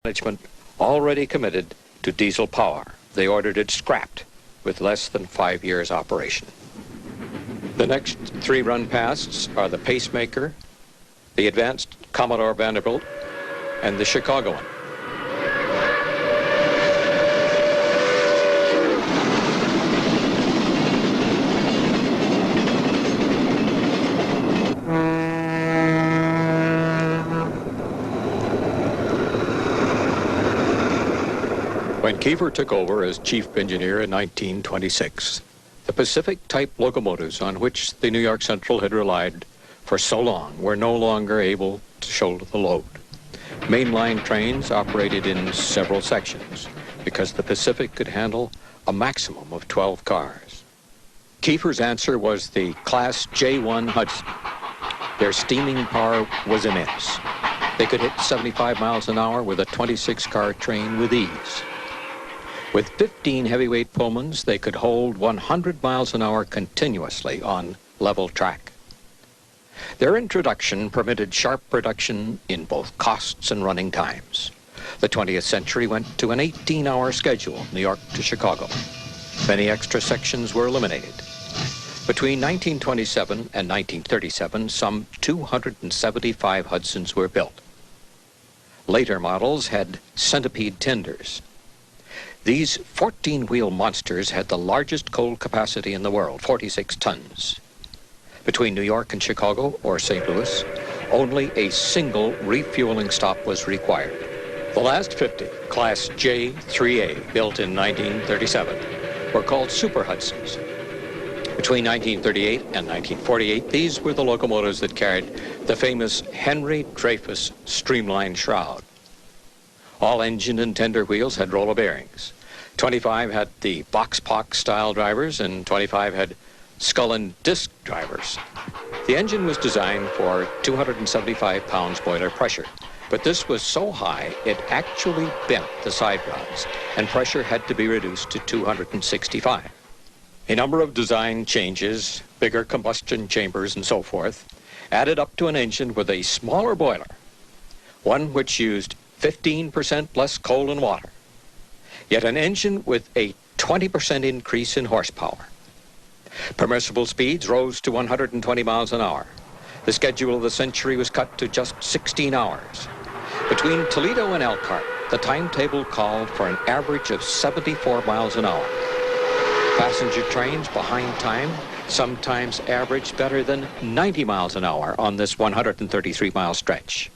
Management already committed to diesel power. They ordered it scrapped with less than 5 years operation. The next three run pasts are the Pacemaker, the Advanced Commodore Vanderbilt, and the Chicagoan. When Keefer took over as chief engineer in 1926, the Pacific-type locomotives on which the New York Central had relied for so long were no longer able to shoulder the load. Mainline trains operated in several sections because the Pacific could handle a maximum of 12 cars. Keefer's answer was the Class J1 Hudson. Their steaming power was immense. They could hit 75 miles an hour with a 26-car train with ease. With 15 heavyweight Pullmans, they could hold 100 miles an hour continuously on level track. Their introduction permitted sharp reduction in both costs and running times. The 20th century went to an 18-hour schedule, New York to Chicago. Many extra sections were eliminated. Between 1927 and 1937, some 275 Hudsons were built. Later models had centipede tenders. These 14-wheel monsters had the largest coal capacity in the world, 46 tons. Between New York and Chicago or St. Louis, only a single refueling stop was required. The last 50, Class J3A, built in 1937, were called Super Hudsons. Between 1938 and 1948, these were the locomotives that carried the famous Henry Dreyfuss streamlined shroud. All engine and tender wheels had roller bearings. 25 had the box-pock style drivers and 25 had skull and disc drivers. The engine was designed for 275 pounds boiler pressure, but this was so high it actually bent the side rods and pressure had to be reduced to 265. A number of design changes, bigger combustion chambers and so forth, added up to an engine with a smaller boiler, one which used 15% less coal and water, yet an engine with a 20% increase in horsepower. Permissible speeds rose to 120 miles an hour. The schedule of the century was cut to just 16 hours. Between Toledo and Elkhart, the timetable called for an average of 74 miles an hour. Passenger trains behind time sometimes averaged better than 90 miles an hour on this 133-mile stretch.